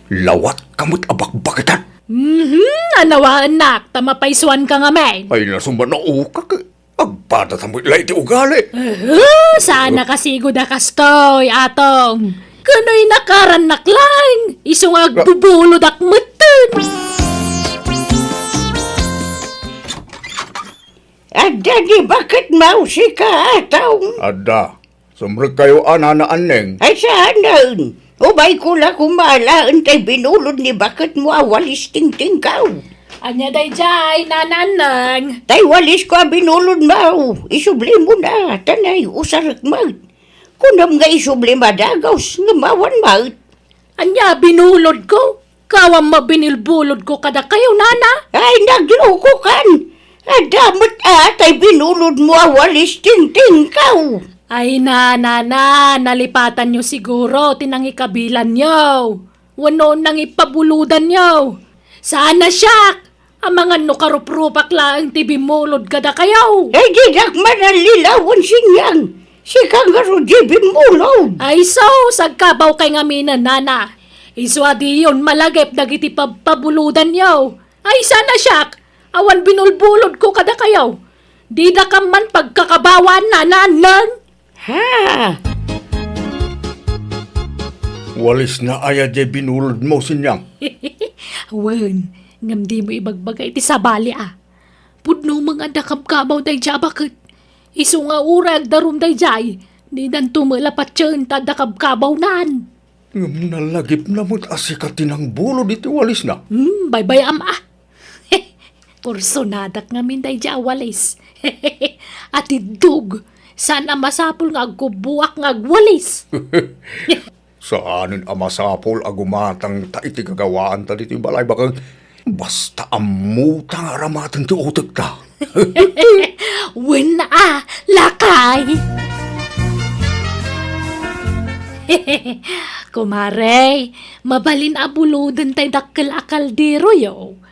Lawat kamot abakbakitan. Anawa anak, tamapaisuan ka nga men. Ay nasumba na ukak. Agpadat mo ilay ti ugali. Sana kasigo da kastoy, atong. Kano'y nakaranak lang. Isong agbubulod akmatan. Ada di bakit mau si ka atong? Ada. Sumrek kayo anaan neng. Ay saan? Ubay ko la kumala antay binulod ni bakit mo awalis ting-ting kaw. Anya day jay, nananang. Tay walis ko binulod mau. Isubli mo na. Tanay usarak maut. Kunam nga isubli madagaws nga mawan maut. Anya binulod ko. Kawang mabinilbulod ko kada kayo, nana. Ay nagloko kan. Adamot atay binulod mo awalis ting-ting kaw. Ay na, nalipatan nyo siguro, tinangikabilan nyo. Wano nang ipabuludan nyo. Sana siyak, ang mga nukaruprupak lang tibimulod kada kayo. Ay didak manalilawan sinyang. Si kangaro di bimulod. Ay so, sagkabaw kay ngaminan, nana. Iswadi yun malagip dagiti pabuludan nyo. Ay sana siyak, awan binulbulod ko kada kayo. Di da ka man pagkakabawan, nananang. Ha? Walis na aya di binulod mo sinyang. Wen, ngam di mo ibagbagay ti sabali Pudno mga dakabkabaw day dya bakit. Iso nga urag darum day jay. Di dan tumalapat tiyun ta dakabkabaw nan. Ngam nalagip na mo't asikatin ang bulo dito walis na. Bye-bye Porsonadak ngamin day dya walis. At idug, sana masapul nga agkubuak nga agwalis. Saanin amasapol agumatang taiti kagawaan ta dito balay bakang basta amutang aramatan ti utek ta. Wen na lakay. Kumare, mabalin abuludan tay dakkel akaldero yo.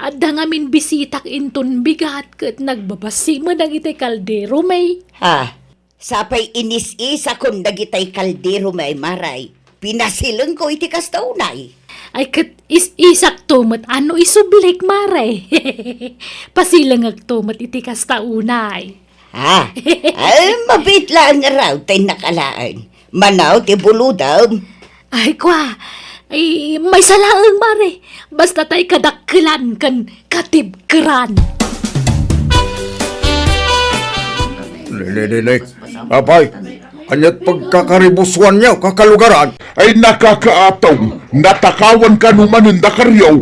At ngamin bisitak inton bigat kat nagbabasi mo nang itay kaldero may. Ha? Sapay inis-is akong dagitay kaldero may maray. Pinasilang ko iti kastaunay. Ay kat isak tumat ano isublik mare. Pasilang agtumat iti kastaunay. Ha? Ay, mabit lang nga raw tay nakalaan. Manaw ti buludam. Ay kwa, ay may salaang mare. Basta tay kadakkelan kan katibkeran. Lele, apay, anyat pagkakaribuswan niya, kakalugaran. Ay nakakaataw, natakawan ka numan ng dakaryaw.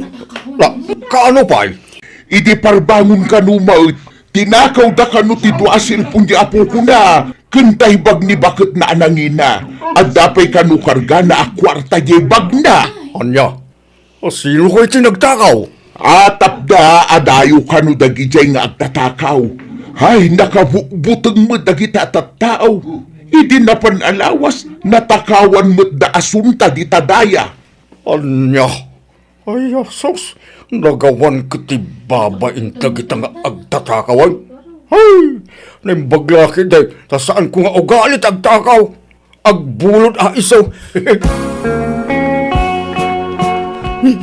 Kaano pa'y? Idi parbangon ka numaut, tinakaw da ka no tidwasil pun di apo ko na. Kentay bag ni bakit na anangina. At dapay ka no karga na akwarta di bag na. Anya, sino ko iti nagtakaw? Atap da adayo ka no dagijay nga agtatakaw. Ay, nakabutang mo dagita tattao. Idi na panalawas, natakawan mo't da asunta di tadaya. Anya, ay asos, nagawan kiti babain dagita nga agtatakawan. Ay, naimbagla day, ta saan ko nga ugalit agtakaw? Agbulod iso.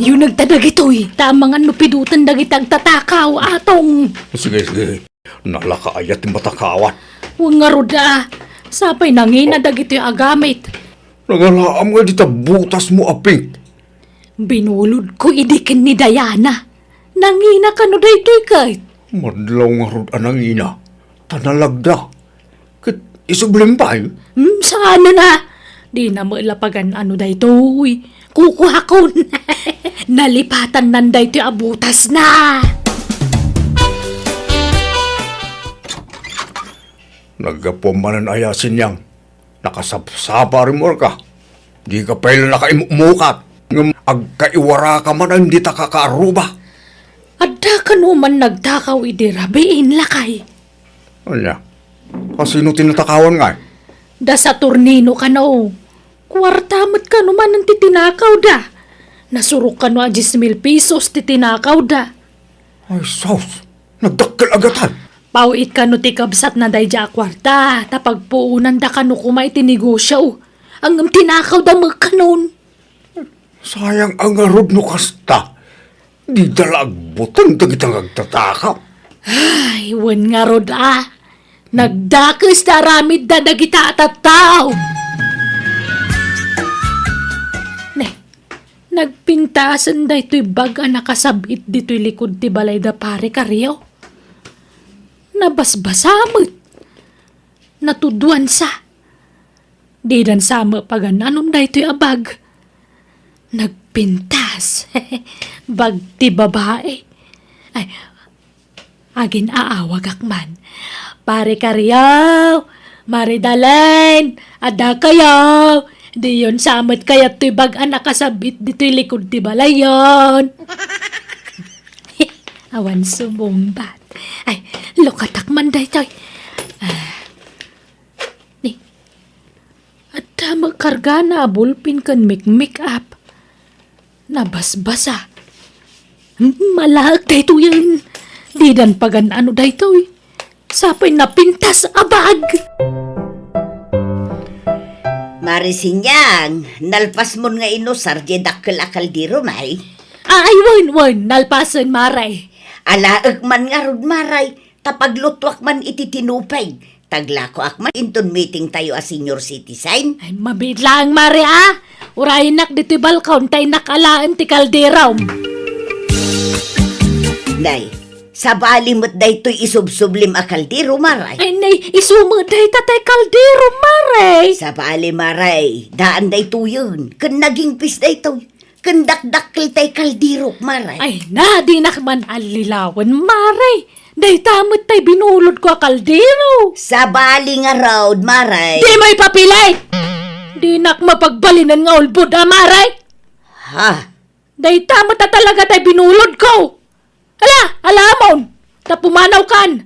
Yung nagtadag ito'y, tamang nupidutan dagitag tatakaw atong. Sige, nalakaayat yung matakawat. Huwag nga roda, sapay nangina dagito'y agamit. Nagalaam nga dita butas mo aping. Binulod ko idikin ni Diana. Nangina ka no daytoy kahit. Madlaw nga rod anang ina, tanalagda. Kit isublim pa Saan na? Di na malapagan ano daytoy. Kukuha ko na. Nalipatan nan daytoy abutas na. Nagkapumanan ayasin niyang. Nakasapsapa rin mo ka. Di ka pala nakaimukat. Ngam agkaiwara ka man ang di ta kakaaruba. Adda ka naman nagtakaw idirabiin lakay. Anya, kasino tinatakawan nga Da sa turnino ka no. Kwartamat ka naman ang titinakaw da. Nasurok ka no 10,000 pesos titinakaw da. Ay, sos, nagdakkel agatan. Pauit ka no tikabsat na dayja kwarta. Tapagpuunan da ka no kumay tinegosyo. Ang tinakaw da magkanon. Sayang ang arod no kasta. Di dalag butang dagitang agtatakaw. Ay, wan nga rod Nagdakes na ramid na nagita at tao. Nagpintasan da ito'y baga nakasabit dito'y likod ti balay da pare kariyo. Nabasbasamot. Natuduan sa. Di dan sama pagananom da ito'y abag. Nagpintas. Bag ti babae. Ay, agin aawag akman. Pare kariyo. Maridalen. Ada kayo. Di yun samot kaya to'y bagan nakasabit dito'y likod ti balayon. Awan sumumbat. Ay, lukatak man day to'y. Ni, at magkarga na bulpin kan make up. Nabasbasa. Malahag day to yan. Di dan pagan ano day to'y. Sapay napintas abag. Marisinyang, nalpas mo nga inusar di dakkel akaldiro, may. Ay, wan, nalpasan maray. Alaag man nga rod, maray, tapaglutwak man iti tinupay. Taglako akman, inton meeting tayo a senior citizen. Ay, mabit lang, mare, Urayin nak dito balkon, tay nakalaan ti kalderaw. Nay, sa balimot day to'y isubsublim a kaldiro, maray. Ay, nay, isumod day tatay kaldero, mare. Sa bali, maray, daan day to yun. Kun naging pis day to. Kun dakdakkel tay kaldiro, maray. Ay, na, di nakman alilawan, mare. Day tamot tay binulod ko a kaldero. Sa bali nga road, maray. Di may papilay. Di nak mapagbalinan nga ulbod, mare. Ha? Day tamot na talaga tay binulod ko. Alamon, tapumanaw kan.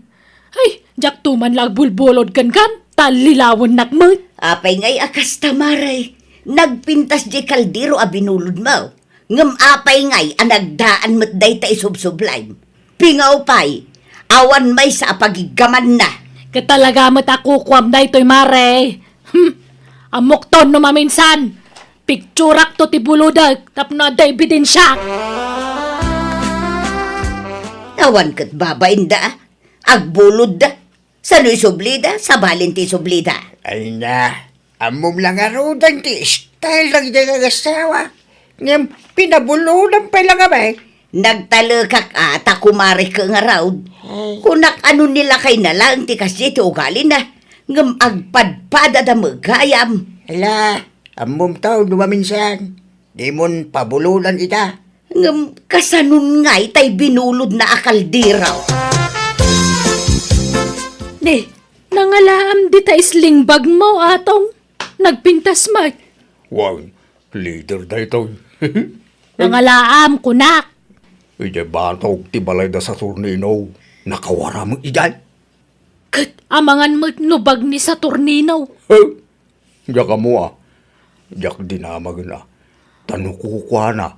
Ay, jak tuman lang bulbulod kan, talilawan nakmat. Apay ngay akas tamaray. Nagpintas di kaldiro a binulod mo. Ngam apay ngay anagdaan mo't day ta isubsublay. Pingaw pay, awan may sa pagigaman na. Katalaga mo't ako kwam na ito'y mare. Amok ton no maminsan. Picturak to ti buludag, tapno da ebidensya. Awan kat babain da. Agbulod da. Sano'y sublida? Sa balinti sublida. Ay na, amom lang arudan ti style lang dyan ang asawa. Ngam, pinabulunan pa lang abay. Nagtalakak ata kumari ka nga raw. Kunak ano nila kay nalang ti kasi ti ugali na. Ngam agpadpada da magayam. Ala, amom tao dumaminsan. Di mon pabulunan ita. Ngam kasanun ngay tay binulod na akaldiraw. Di, nangalaam di ta islingbag mo atong. Nagpintas mo. Wow, leader da ito. Nangalaam kunak. Ije batog ti balay da sa turnino. Nakawara mo iyan. Kat amangan mo't nubag ni sa tornino. Diyak ka mo Diyak dinamag na. Tanukukwa na.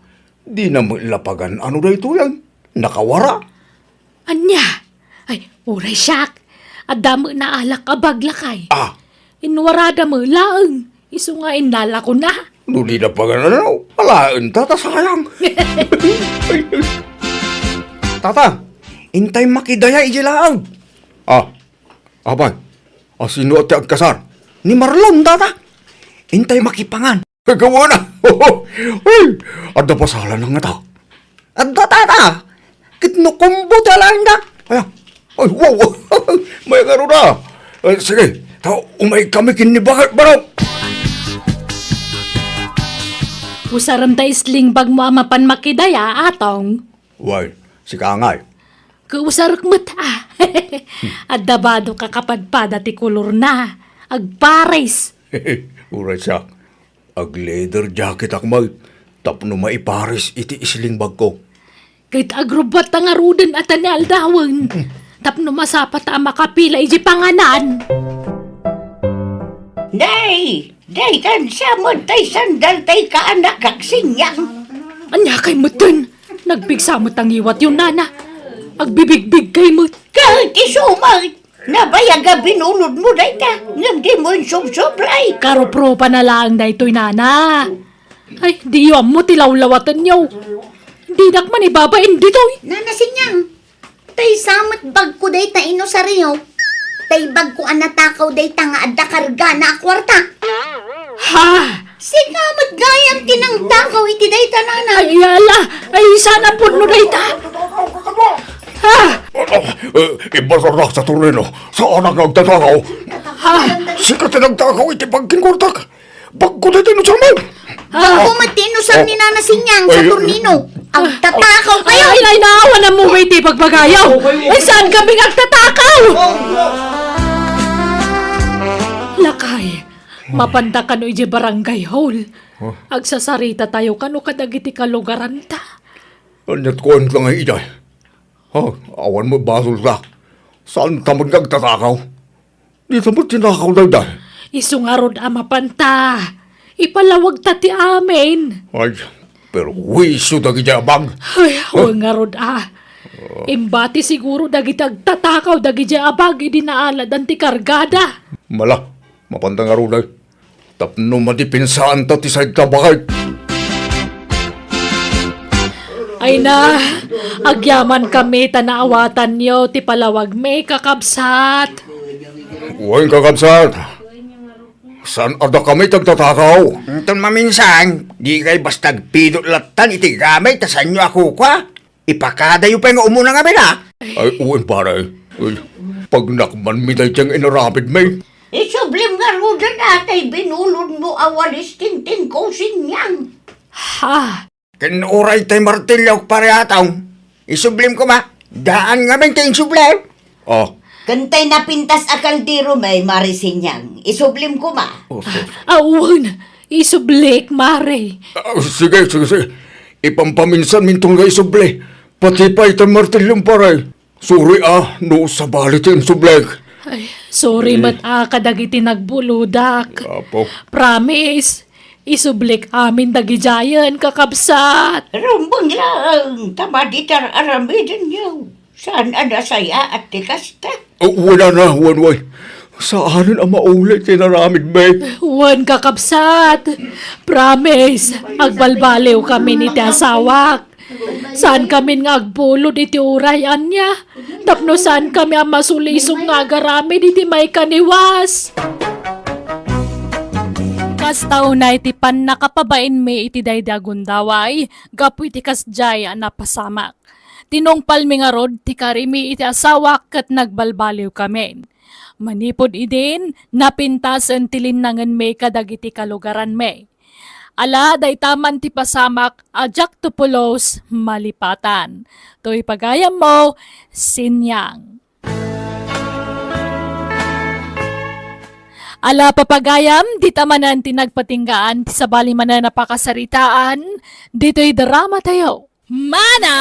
Di na mo ilapagan ano da ito yan. Nakawara. Anya? Ay, uray siyak. Adamo na alak abaglakay. Inwarada mo laeng. Iso nga inala ko na. Nuli na pagan ano. Alaan tata sayang. Tata, intay makidaya ijilaang. Abay. Sino at agkasar? Ni Marlon, tata. Intay makipangan. Gawa na. Ay, ada pasalan na nga ta. Adda, tata. Kitnukumbo talang da. Ay, wow. May garo na. Sige, umay kami kinibakit baraw. Usaram ta islingbag mo amapan makidaya atong. Why, si Kangay. Kausarak mo ta. Adabado ka kapadpada ti kulor na. Agpares. Uray siya. Ag leather jacket akmal. Tapno maiparis iti islingbag ko. Kahit agrubat ang arudan at ni aldawan. Tapno masapat ang makapila iji panganan. Day! Day kan samod tay sandal tay kaanak kaksinyang. Anya kay mutin. Nagpigsamot ang iwat yung nana. Agbibigbig kay mut. Kahit isumag. Nabayaga binulod mo day ta. Ngam di mo yung subsublay. Karo-pro pa na lang da ito'y nana. Ay, di yun mo tilawlawatan niyo. Dinak man ibabain ditoy. Nanasinyang, tay samat bag ko day ta ino sa Rio. Tay bag ko anatakaw day ta nga adda karga na akwarta. Ha? Sikamot gayam tinang takaw iti day ta nana. Ay, ala. Ay, sana po no dayta. Ha? Ibasarak sa turino. Saan ang nagtatakaw? Ha? Sikat na nagtakaw iti pagkinkortak. Bagko na din sa man. Bag ko matino sa ni nanasinyang sa turnino. Ang tatakaw kayo. Ay, naawa na mo wait pagpagayaw. Ay, saan kami nagtatakaw? Lakay, mapanda ka no iji barangay hall. Agsasarita tayo kano kadagiti kalugaran ta. Anyat ko ang lang ay iday. Awan mo basol ka. Saan tamad nagtatakaw? Di tamad tinakaw na iday. Isungarod ama panta. Ipalawag ta ti amin. Ay, pero wiso na gijabang. Ay, ngarod Imbati siguro dagiti agtatakaw dagiti abag idi naalad anti kargada. Mala, mapandang arunay. Tapno madipinsaan ta ti sayad ka bakit? Ay na, agyaman kami tanaawatan nyo ti palawag may kakabsat. Huwag kakabsat. Saan ada kami tagtatakaw? Itong maminsan, di kay basta pidot latan iti gamay, tasan nyo ako ka. Ipakadayo pa nga umuna nga na. Ay, uwan pare. Ay, pag nakman mi tayo tiyang inarapid may. Isublim nga ruda natay binulod mo awalis tintin ko sinyang. Ha? Kinuray tayo martilyo pare ataw. Isublim ko ma. Daan nga men tayo sublim. Kantay napintas a kaldero may marisinyang. Isublim ko ma. Awan, isublik, mare. Sige. Ipampaminsan mintong nga isuble. Pati pa itang martilyong pare. Sorry no sa balit yung sublek. Ay, sorry kadagiti nagbuludak. Apo. Promise, isublik amin dagijayan kakabsat. Rumbang lang. Tamaditar aramidin niyo. Saan ada saya at tikasta? Wala na, wanway. Saanan ang maulit tinaramid, may. Wan kakabsat. Promise, agbalbaliw kami ni ti asawak. Saan kami nga agbulod iti urayan niya? Tapno saan kami ang masulisong nga agarami iti may kaniwas? Kastaw na iti pan nakapabain may iti daydagundaway, gapu iti kasjay napasamak. Tinongpal mi nga rod ti karimi iti asawak kat nagbalbaliw kami. Manipod idin, napintas ang tilinangan may kadagiti kalugaran may. Ala, day taman ti pasamak, ajak tupulos, malipatan. To'y pagayam mo, sinyang. Ala papagayam, di tamanan tinagpatinggaan, ti sabali man na napakasaritaan, dito'y drama tayo. Manang!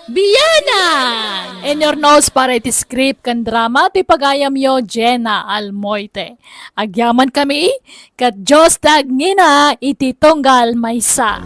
Biyanan! In your nose para iti script kan drama ti pagayam yo Jenna Almoite. Agyaman kami kat Diyos tag ngina iti tunggal maysa.